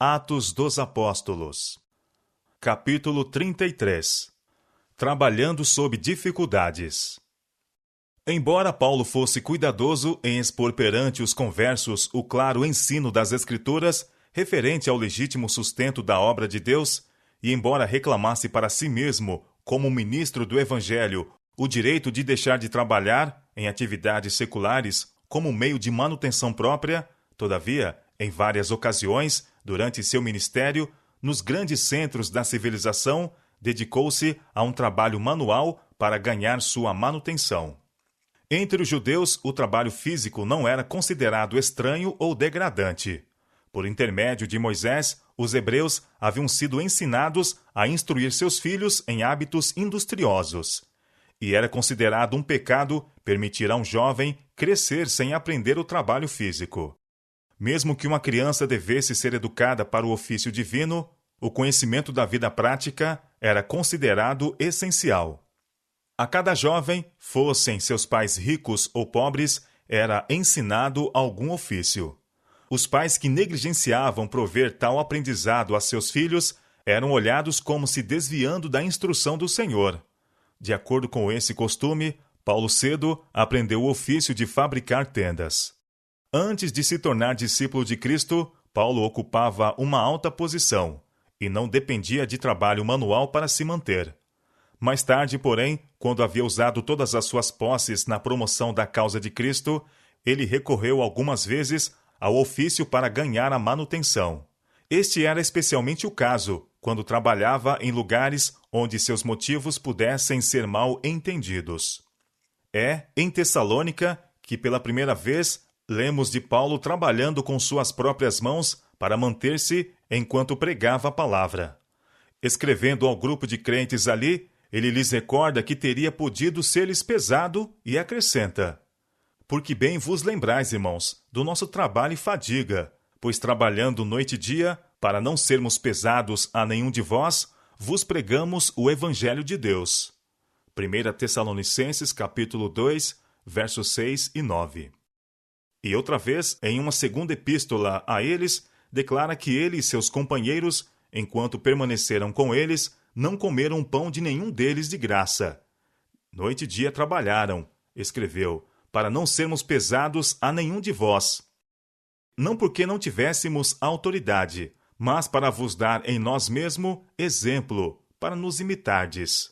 Atos dos Apóstolos. Capítulo 33. Trabalhando sob dificuldades. Embora Paulo fosse cuidadoso em expor perante os conversos o claro ensino das Escrituras referente ao legítimo sustento da obra de Deus, e embora reclamasse para si mesmo, como ministro do Evangelho, o direito de deixar de trabalhar em atividades seculares como meio de manutenção própria, todavia, em várias ocasiões, durante seu ministério, nos grandes centros da civilização, dedicou-se a um trabalho manual para ganhar sua manutenção. Entre os judeus, o trabalho físico não era considerado estranho ou degradante. Por intermédio de Moisés, os hebreus haviam sido ensinados a instruir seus filhos em hábitos industriosos. E era considerado um pecado permitir a um jovem crescer sem aprender o trabalho físico. Mesmo que uma criança devesse ser educada para o ofício divino, o conhecimento da vida prática era considerado essencial. A cada jovem, fossem seus pais ricos ou pobres, era ensinado algum ofício. Os pais que negligenciavam prover tal aprendizado a seus filhos eram olhados como se desviando da instrução do Senhor. De acordo com esse costume, Paulo cedo aprendeu o ofício de fabricar tendas. Antes de se tornar discípulo de Cristo, Paulo ocupava uma alta posição e não dependia de trabalho manual para se manter. Mais tarde, porém, quando havia usado todas as suas posses na promoção da causa de Cristo, ele recorreu algumas vezes ao ofício para ganhar a manutenção. Este era especialmente o caso quando trabalhava em lugares onde seus motivos pudessem ser mal entendidos. É em Tessalônica que, pela primeira vez, lemos de Paulo trabalhando com suas próprias mãos para manter-se enquanto pregava a palavra. Escrevendo ao grupo de crentes ali, ele lhes recorda que teria podido ser-lhes pesado e acrescenta: Porque bem vos lembrais, irmãos, do nosso trabalho e fadiga, pois trabalhando noite e dia, para não sermos pesados a nenhum de vós, vos pregamos o Evangelho de Deus. 1 Tessalonicenses, capítulo 2, versos 6 e 9. E outra vez, em uma segunda epístola a eles, declara que ele e seus companheiros, enquanto permaneceram com eles, não comeram pão de nenhum deles de graça. Noite e dia trabalharam, escreveu, para não sermos pesados a nenhum de vós. Não porque não tivéssemos autoridade, mas para vos dar em nós mesmo exemplo, para nos imitardes.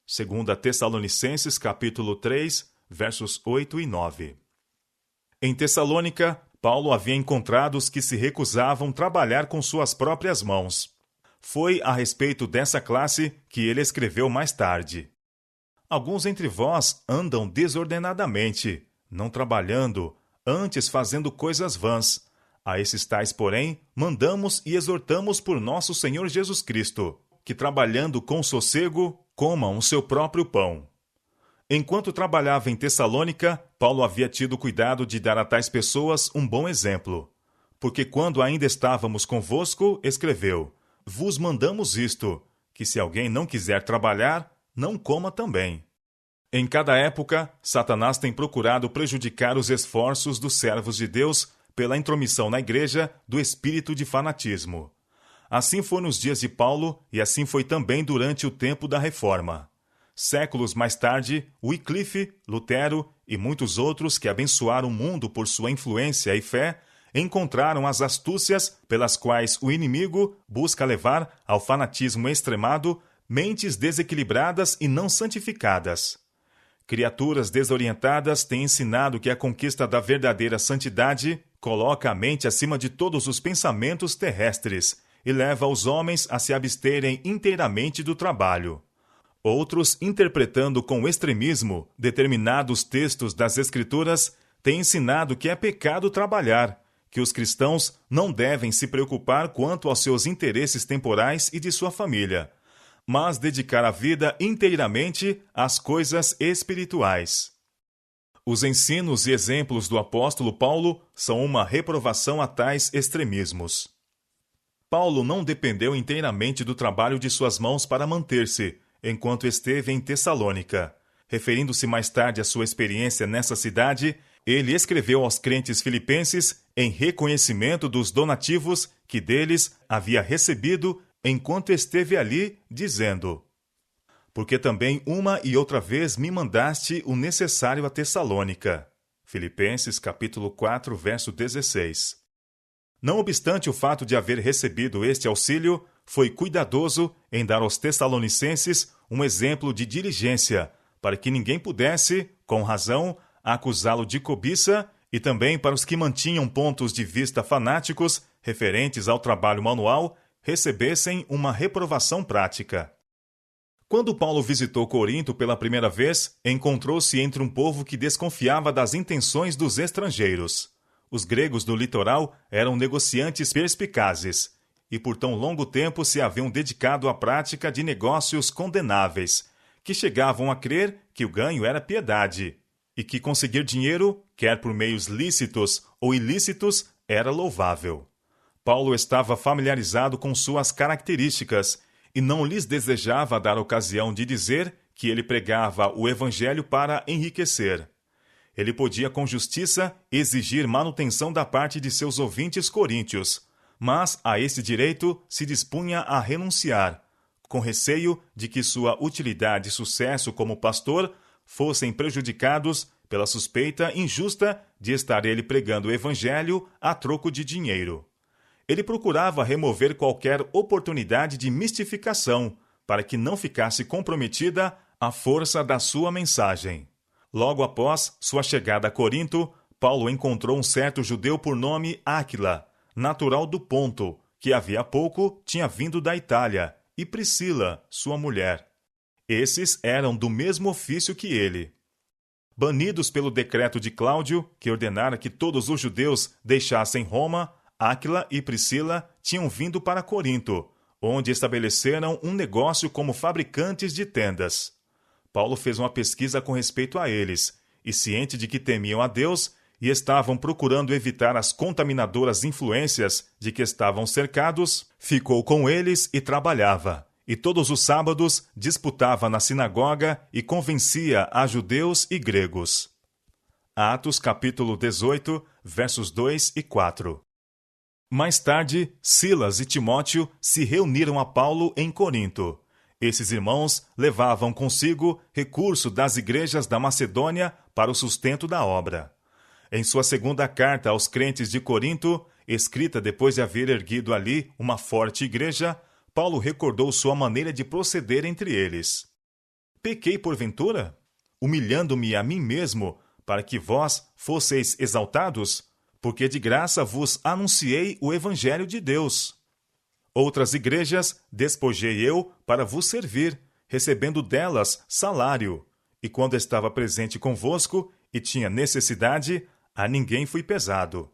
2 Tessalonicenses, capítulo 3, versos 8 e 9. Em Tessalônica, Paulo havia encontrado os que se recusavam trabalhar com suas próprias mãos. Foi a respeito dessa classe que ele escreveu mais tarde. Alguns entre vós andam desordenadamente, não trabalhando, antes fazendo coisas vãs. A esses tais, porém, mandamos e exortamos por nosso Senhor Jesus Cristo, que trabalhando com sossego, comam o seu próprio pão. Enquanto trabalhava em Tessalônica, Paulo havia tido cuidado de dar a tais pessoas um bom exemplo. Porque quando ainda estávamos convosco, escreveu: Vos mandamos isto, que se alguém não quiser trabalhar, não coma também. Em cada época, Satanás tem procurado prejudicar os esforços dos servos de Deus pela intromissão na igreja do espírito de fanatismo. Assim foi nos dias de Paulo e assim foi também durante o tempo da Reforma. Séculos mais tarde, Wycliffe, Lutero e muitos outros que abençoaram o mundo por sua influência e fé, encontraram as astúcias pelas quais o inimigo busca levar ao fanatismo extremado mentes desequilibradas e não santificadas. Criaturas desorientadas têm ensinado que a conquista da verdadeira santidade coloca a mente acima de todos os pensamentos terrestres e leva os homens a se absterem inteiramente do trabalho. Outros, interpretando com extremismo determinados textos das Escrituras, têm ensinado que é pecado trabalhar, que os cristãos não devem se preocupar quanto aos seus interesses temporais e de sua família, mas dedicar a vida inteiramente às coisas espirituais. Os ensinos e exemplos do apóstolo Paulo são uma reprovação a tais extremismos. Paulo não dependeu inteiramente do trabalho de suas mãos para manter-se, enquanto esteve em Tessalônica. Referindo-se mais tarde à sua experiência nessa cidade, ele escreveu aos crentes filipenses em reconhecimento dos donativos que deles havia recebido enquanto esteve ali, dizendo: porque também uma e outra vez me mandaste o necessário a Tessalônica. Filipenses capítulo 4, verso 16. Não obstante o fato de haver recebido este auxílio, foi cuidadoso em dar aos tessalonicenses um exemplo de diligência, para que ninguém pudesse, com razão, acusá-lo de cobiça, e também para os que mantinham pontos de vista fanáticos referentes ao trabalho manual, recebessem uma reprovação prática. Quando Paulo visitou Corinto pela primeira vez, encontrou-se entre um povo que desconfiava das intenções dos estrangeiros. Os gregos do litoral eram negociantes perspicazes, e por tão longo tempo se haviam dedicado à prática de negócios condenáveis, que chegavam a crer que o ganho era piedade, e que conseguir dinheiro, quer por meios lícitos ou ilícitos, era louvável. Paulo estava familiarizado com suas características e não lhes desejava dar ocasião de dizer que ele pregava o evangelho para enriquecer. Ele podia com justiça exigir manutenção da parte de seus ouvintes coríntios, mas a esse direito se dispunha a renunciar, com receio de que sua utilidade e sucesso como pastor fossem prejudicados pela suspeita injusta de estar ele pregando o evangelho a troco de dinheiro. Ele procurava remover qualquer oportunidade de mistificação, para que não ficasse comprometida a força da sua mensagem. Logo após sua chegada a Corinto, Paulo encontrou um certo judeu por nome Áquila, natural do Ponto, que havia pouco tinha vindo da Itália, e Priscila, sua mulher. Esses eram do mesmo ofício que ele. Banidos pelo decreto de Cláudio, que ordenara que todos os judeus deixassem Roma, Áquila e Priscila tinham vindo para Corinto, onde estabeleceram um negócio como fabricantes de tendas. Paulo fez uma pesquisa com respeito a eles, e ciente de que temiam a Deus e estavam procurando evitar as contaminadoras influências de que estavam cercados, ficou com eles e trabalhava, e todos os sábados disputava na sinagoga e convencia a judeus e gregos. Atos capítulo 18, versos 2 e 4. Mais tarde, Silas e Timóteo se reuniram a Paulo em Corinto. Esses irmãos levavam consigo recurso das igrejas da Macedônia para o sustento da obra. Em sua segunda carta aos crentes de Corinto, escrita depois de haver erguido ali uma forte igreja, Paulo recordou sua maneira de proceder entre eles. Pequei porventura, humilhando-me a mim mesmo, para que vós fosseis exaltados? Porque de graça vos anunciei o evangelho de Deus. Outras igrejas despojei eu para vos servir, recebendo delas salário. E quando estava presente convosco e tinha necessidade, a ninguém fui pesado.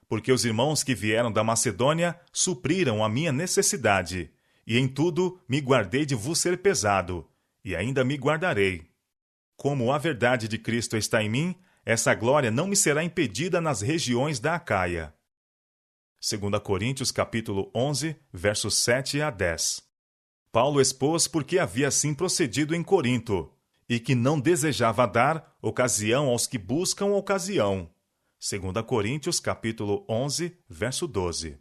Porque os irmãos que vieram da Macedônia supriram a minha necessidade, e em tudo me guardei de vos ser pesado, e ainda me guardarei. Como a verdade de Cristo está em mim, essa glória não me será impedida nas regiões da Acaia. 2 Coríntios capítulo 11, versos 7 a 10. Paulo expôs por que havia assim procedido em Corinto, e que não desejava dar ocasião aos que buscam ocasião. 2 Coríntios capítulo 11, verso 12.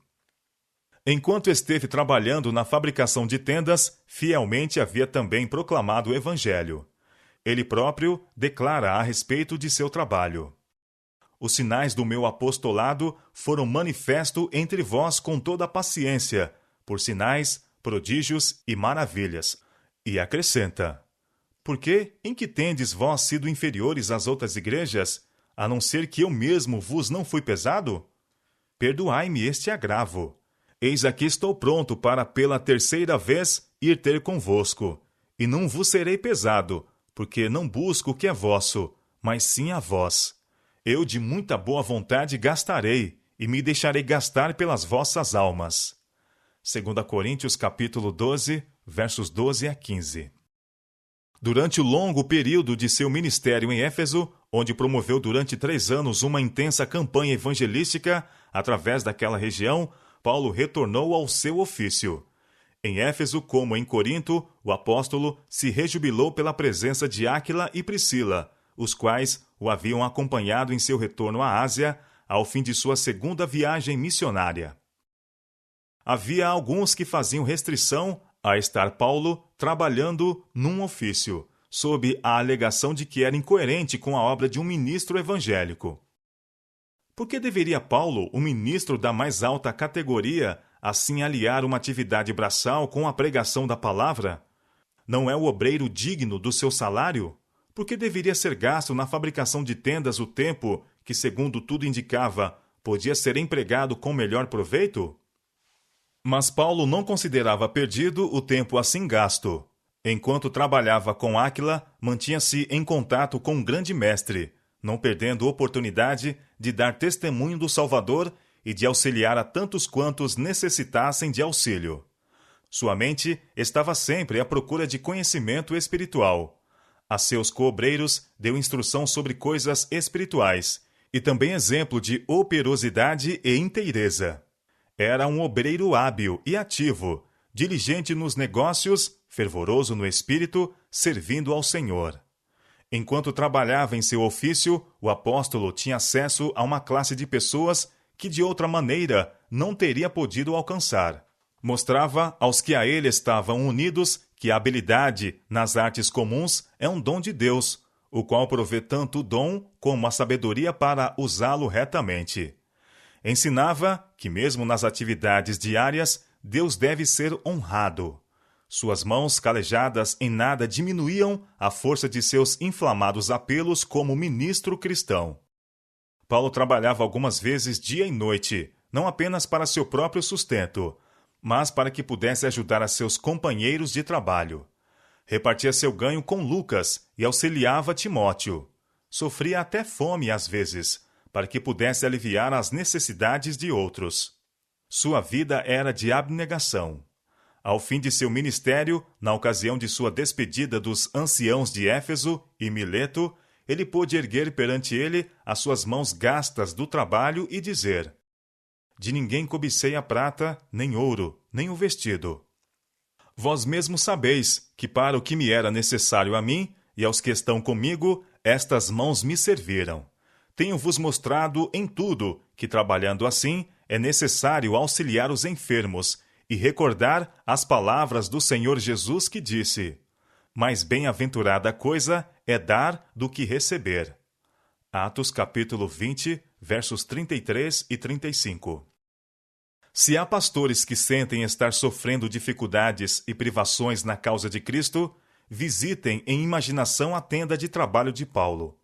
Enquanto esteve trabalhando na fabricação de tendas, fielmente havia também proclamado o evangelho. Ele próprio declara a respeito de seu trabalho. Os sinais do meu apostolado foram manifesto entre vós com toda a paciência, por sinais, prodígios e maravilhas. E acrescenta: porque em que tendes vós sido inferiores às outras igrejas, a não ser que eu mesmo vos não fui pesado? Perdoai-me este agravo. Eis aqui estou pronto para pela terceira vez ir ter convosco, e não vos serei pesado, porque não busco o que é vosso, mas sim a vós. Eu de muita boa vontade gastarei, e me deixarei gastar pelas vossas almas. 2 Coríntios capítulo 12, versos 12 a 15. Durante o longo período de seu ministério em Éfeso, onde promoveu durante 3 anos uma intensa campanha evangelística através daquela região, Paulo retornou ao seu ofício. Em Éfeso, como em Corinto, o apóstolo se rejubilou pela presença de Áquila e Priscila, os quais o haviam acompanhado em seu retorno à Ásia, ao fim de sua segunda viagem missionária. Havia alguns que faziam restrição a estar Paulo trabalhando num ofício, sob a alegação de que era incoerente com a obra de um ministro evangélico. Por que deveria Paulo, o ministro da mais alta categoria, assim aliar uma atividade braçal com a pregação da palavra? Não é o obreiro digno do seu salário? Por que deveria ser gasto na fabricação de tendas o tempo que, segundo tudo indicava, podia ser empregado com melhor proveito? Mas Paulo não considerava perdido o tempo assim gasto. Enquanto trabalhava com Áquila, mantinha-se em contato com um grande mestre, não perdendo oportunidade de dar testemunho do Salvador e de auxiliar a tantos quantos necessitassem de auxílio. Sua mente estava sempre à procura de conhecimento espiritual. A seus coobreiros deu instrução sobre coisas espirituais e também exemplo de operosidade e inteireza. Era um obreiro hábil e ativo, diligente nos negócios, fervoroso no espírito, servindo ao Senhor. Enquanto trabalhava em seu ofício, o apóstolo tinha acesso a uma classe de pessoas que de outra maneira não teria podido alcançar. Mostrava aos que a ele estavam unidos que a habilidade nas artes comuns é um dom de Deus, o qual provê tanto o dom como a sabedoria para usá-lo retamente. Ensinava que mesmo nas atividades diárias, Deus deve ser honrado. Suas mãos calejadas em nada diminuíam a força de seus inflamados apelos como ministro cristão. Paulo trabalhava algumas vezes dia e noite, não apenas para seu próprio sustento, mas para que pudesse ajudar a seus companheiros de trabalho. Repartia seu ganho com Lucas e auxiliava Timóteo. Sofria até fome às vezes, para que pudesse aliviar as necessidades de outros. Sua vida era de abnegação. Ao fim de seu ministério, na ocasião de sua despedida dos anciãos de Éfeso e Mileto, ele pôde erguer perante ele as suas mãos gastas do trabalho e dizer: De ninguém cobicei a prata, nem ouro, nem o vestido. Vós mesmos sabeis que para o que me era necessário a mim e aos que estão comigo, estas mãos me serviram. Tenho-vos mostrado em tudo que, trabalhando assim, é necessário auxiliar os enfermos e recordar as palavras do Senhor Jesus que disse: Mais bem-aventurada coisa é dar do que receber. Atos capítulo 20, versos 33 e 35. Se há pastores que sentem estar sofrendo dificuldades e privações na causa de Cristo, visitem em imaginação a tenda de trabalho de Paulo.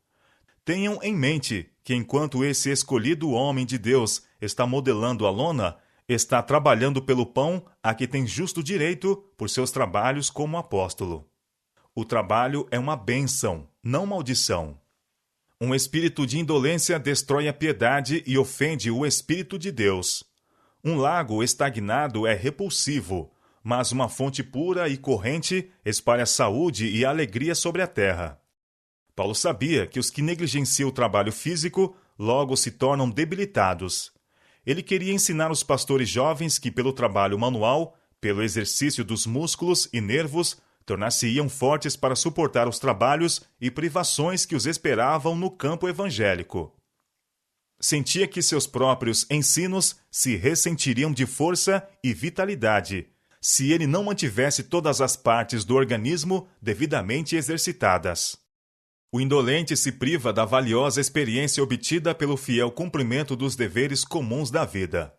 Tenham em mente que enquanto esse escolhido homem de Deus está modelando a lona, está trabalhando pelo pão a que tem justo direito por seus trabalhos como apóstolo. O trabalho é uma bênção, não maldição. Um espírito de indolência destrói a piedade e ofende o Espírito de Deus. Um lago estagnado é repulsivo, mas uma fonte pura e corrente espalha saúde e alegria sobre a terra. Paulo sabia que os que negligenciam o trabalho físico logo se tornam debilitados. Ele queria ensinar os pastores jovens que, pelo trabalho manual, pelo exercício dos músculos e nervos, tornar-se-iam fortes para suportar os trabalhos e privações que os esperavam no campo evangélico. Sentia que seus próprios ensinos se ressentiriam de força e vitalidade, se ele não mantivesse todas as partes do organismo devidamente exercitadas. O indolente se priva da valiosa experiência obtida pelo fiel cumprimento dos deveres comuns da vida.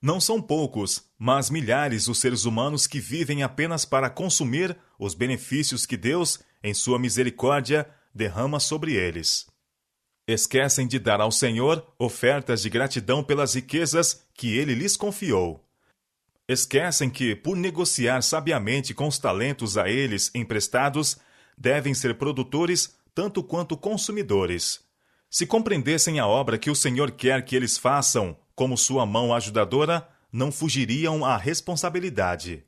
Não são poucos, mas milhares os seres humanos que vivem apenas para consumir os benefícios que Deus, em sua misericórdia, derrama sobre eles. Esquecem de dar ao Senhor ofertas de gratidão pelas riquezas que Ele lhes confiou. Esquecem que, por negociar sabiamente com os talentos a eles emprestados, devem ser produtores tanto quanto consumidores. Se compreendessem a obra que o Senhor quer que eles façam como sua mão ajudadora, não fugiriam à responsabilidade.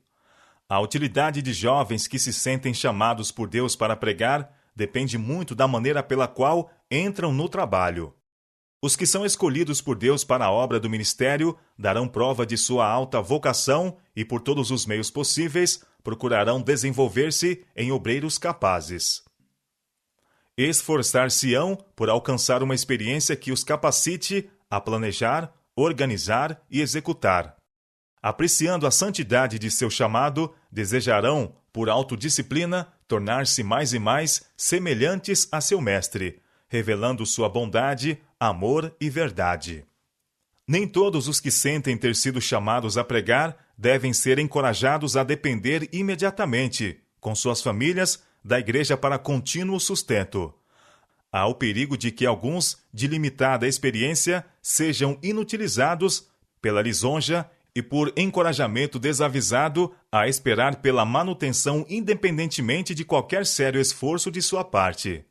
A utilidade de jovens que se sentem chamados por Deus para pregar depende muito da maneira pela qual entram no trabalho. Os que são escolhidos por Deus para a obra do ministério darão prova de sua alta vocação e, por todos os meios possíveis, procurarão desenvolver-se em obreiros capazes. Esforçar-se-ão por alcançar uma experiência que os capacite a planejar, organizar e executar. Apreciando a santidade de seu chamado, desejarão, por autodisciplina, tornar-se mais e mais semelhantes a seu Mestre, revelando sua bondade, amor e verdade. Nem todos os que sentem ter sido chamados a pregar devem ser encorajados a depender imediatamente, com suas famílias, da igreja para contínuo sustento. Há o perigo de que alguns, de limitada experiência, sejam inutilizados pela lisonja e por encorajamento desavisado a esperar pela manutenção independentemente de qualquer sério esforço de sua parte.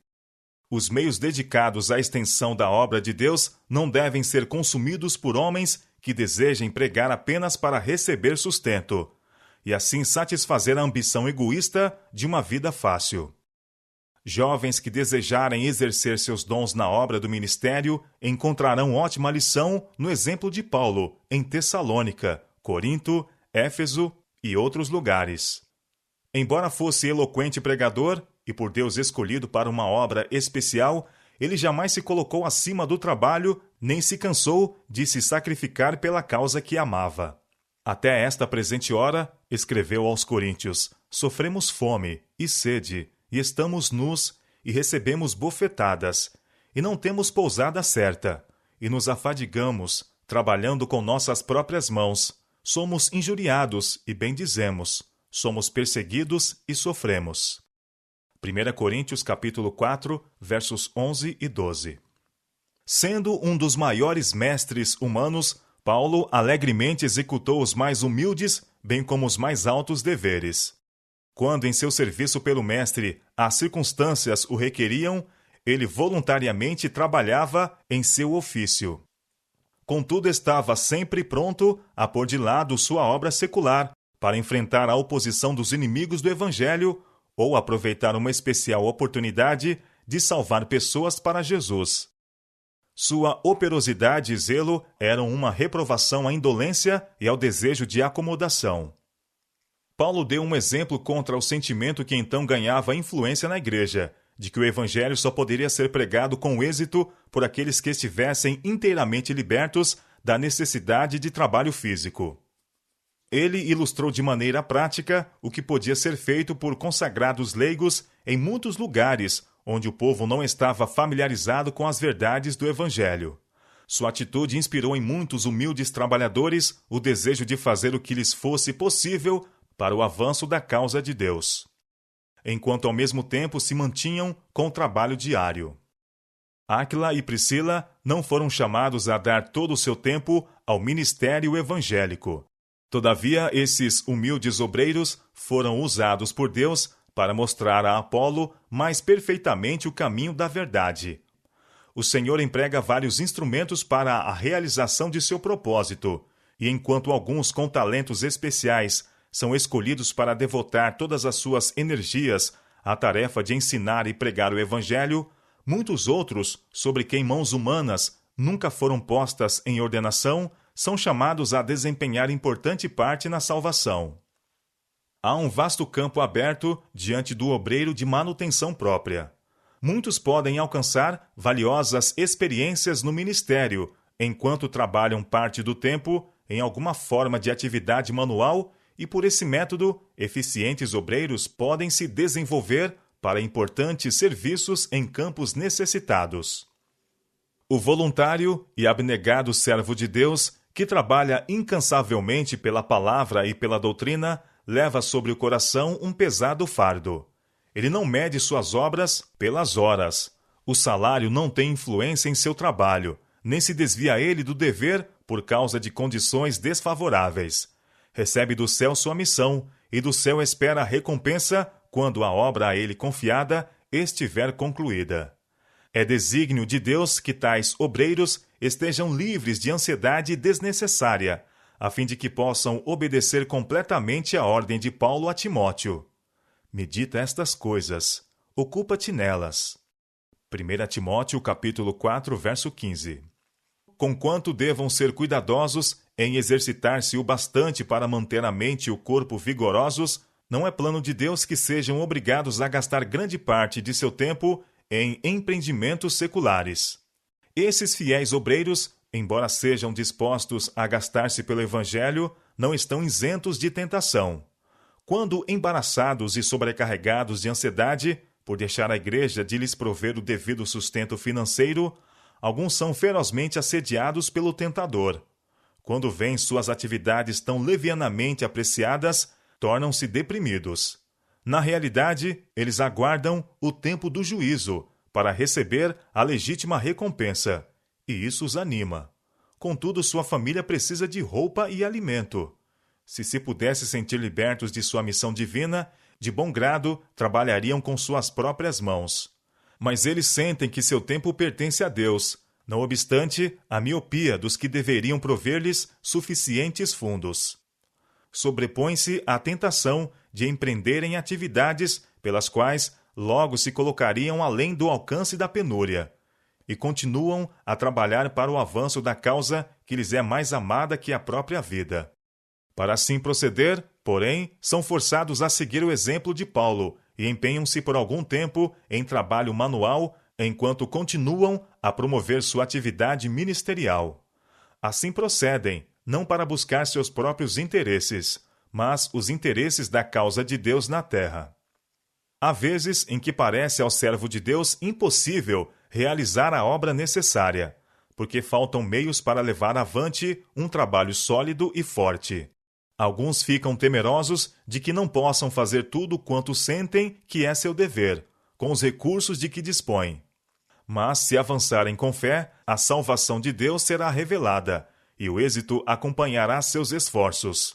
Os meios dedicados à extensão da obra de Deus não devem ser consumidos por homens que desejem pregar apenas para receber sustento, e assim satisfazer a ambição egoísta de uma vida fácil. Jovens que desejarem exercer seus dons na obra do ministério encontrarão ótima lição no exemplo de Paulo, em Tessalônica, Corinto, Éfeso e outros lugares. Embora fosse eloquente pregador, e por Deus escolhido para uma obra especial, ele jamais se colocou acima do trabalho, nem se cansou de se sacrificar pela causa que amava. Até esta presente hora, escreveu aos Coríntios, sofremos fome e sede, e estamos nus, e recebemos bofetadas, e não temos pousada certa, e nos afadigamos, trabalhando com nossas próprias mãos. Somos injuriados, e bendizemos. Somos perseguidos e sofremos. 1 Coríntios capítulo 4, versos 11 e 12. Sendo um dos maiores mestres humanos, Paulo alegremente executou os mais humildes, bem como os mais altos deveres. Quando em seu serviço pelo mestre as circunstâncias o requeriam, ele voluntariamente trabalhava em seu ofício. Contudo, estava sempre pronto a pôr de lado sua obra secular para enfrentar a oposição dos inimigos do Evangelho ou aproveitar uma especial oportunidade de salvar pessoas para Jesus. Sua operosidade e zelo eram uma reprovação à indolência e ao desejo de acomodação. Paulo deu um exemplo contra o sentimento que então ganhava influência na igreja, de que o evangelho só poderia ser pregado com êxito por aqueles que estivessem inteiramente libertos da necessidade de trabalho físico. Ele ilustrou de maneira prática o que podia ser feito por consagrados leigos em muitos lugares onde o povo não estava familiarizado com as verdades do evangelho. Sua atitude inspirou em muitos humildes trabalhadores o desejo de fazer o que lhes fosse possível para o avanço da causa de Deus, enquanto ao mesmo tempo se mantinham com o trabalho diário. Áquila e Priscila não foram chamados a dar todo o seu tempo ao ministério evangélico. Todavia, esses humildes obreiros foram usados por Deus para mostrar a Apolo mais perfeitamente o caminho da verdade. O Senhor emprega vários instrumentos para a realização de seu propósito, e enquanto alguns com talentos especiais são escolhidos para devotar todas as suas energias à tarefa de ensinar e pregar o Evangelho, muitos outros, sobre quem mãos humanas nunca foram postas em ordenação, são chamados a desempenhar importante parte na salvação. Há um vasto campo aberto diante do obreiro de manutenção própria. Muitos podem alcançar valiosas experiências no ministério, enquanto trabalham parte do tempo em alguma forma de atividade manual, e por esse método, eficientes obreiros podem se desenvolver para importantes serviços em campos necessitados. O voluntário e abnegado servo de Deus, que trabalha incansavelmente pela palavra e pela doutrina, leva sobre o coração um pesado fardo. Ele não mede suas obras pelas horas. O salário não tem influência em seu trabalho, nem se desvia ele do dever por causa de condições desfavoráveis. Recebe do céu sua missão, e do céu espera a recompensa quando a obra a ele confiada estiver concluída. É desígnio de Deus que tais obreiros estejam livres de ansiedade desnecessária, a fim de que possam obedecer completamente à ordem de Paulo a Timóteo. Medita estas coisas, ocupa-te nelas. 1 Timóteo capítulo 4, verso 15. Conquanto devam ser cuidadosos em exercitar-se o bastante para manter a mente e o corpo vigorosos, não é plano de Deus que sejam obrigados a gastar grande parte de seu tempo em empreendimentos seculares. Esses fiéis obreiros, embora sejam dispostos a gastar-se pelo Evangelho, não estão isentos de tentação. Quando embaraçados e sobrecarregados de ansiedade, por deixar a igreja de lhes prover o devido sustento financeiro, alguns são ferozmente assediados pelo tentador. Quando veem suas atividades tão levianamente apreciadas, tornam-se deprimidos. Na realidade, eles aguardam o tempo do juízo para receber a legítima recompensa, e isso os anima. Contudo, sua família precisa de roupa e alimento. Se pudesse sentir libertos de sua missão divina, de bom grado trabalhariam com suas próprias mãos. Mas eles sentem que seu tempo pertence a Deus, não obstante a miopia dos que deveriam prover-lhes suficientes fundos. Sobrepõe-se a tentação de empreenderem atividades pelas quais logo se colocariam além do alcance da penúria, e continuam a trabalhar para o avanço da causa que lhes é mais amada que a própria vida. Para assim proceder, porém, são forçados a seguir o exemplo de Paulo e empenham-se por algum tempo em trabalho manual enquanto continuam a promover sua atividade ministerial. Assim procedem, não para buscar seus próprios interesses, mas os interesses da causa de Deus na terra. Há vezes em que parece ao servo de Deus impossível realizar a obra necessária, porque faltam meios para levar avante um trabalho sólido e forte. Alguns ficam temerosos de que não possam fazer tudo quanto sentem que é seu dever, com os recursos de que dispõem. Mas, se avançarem com fé, a salvação de Deus será revelada, e o êxito acompanhará seus esforços.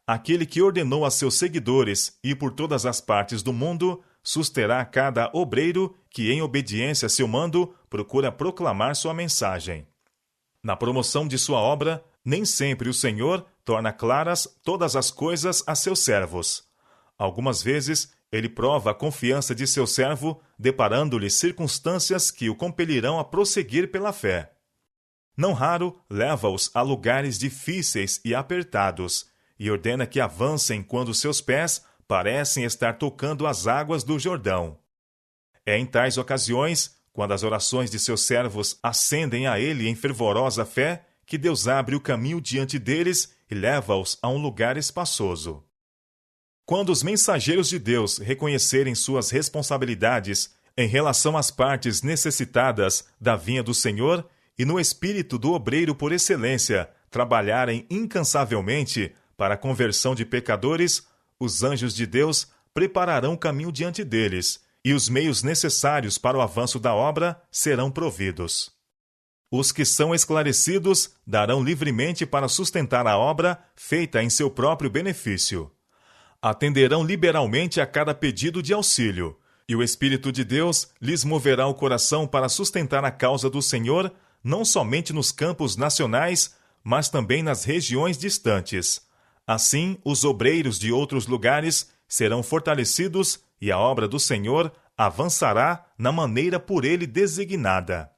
Aquele que ordenou a seus seguidores ir por todas as partes do mundo, susterá cada obreiro que, em obediência a seu mando, procura proclamar sua mensagem. Na promoção de sua obra, nem sempre o Senhor torna claras todas as coisas a seus servos. Algumas vezes, ele prova a confiança de seu servo, deparando-lhe circunstâncias que o compelirão a prosseguir pela fé. Não raro, leva-os a lugares difíceis e apertados, e ordena que avancem quando seus pés parecem estar tocando as águas do Jordão. É em tais ocasiões, quando as orações de seus servos ascendem a ele em fervorosa fé, que Deus abre o caminho diante deles e leva-os a um lugar espaçoso. Quando os mensageiros de Deus reconhecerem suas responsabilidades em relação às partes necessitadas da vinha do Senhor e no espírito do obreiro por excelência trabalharem incansavelmente para a conversão de pecadores, os anjos de Deus prepararão o caminho diante deles, e os meios necessários para o avanço da obra serão providos. Os que são esclarecidos darão livremente para sustentar a obra feita em seu próprio benefício. Atenderão liberalmente a cada pedido de auxílio, e o Espírito de Deus lhes moverá o coração para sustentar a causa do Senhor, não somente nos campos nacionais, mas também nas regiões distantes. Assim, os obreiros de outros lugares serão fortalecidos e a obra do Senhor avançará na maneira por ele designada.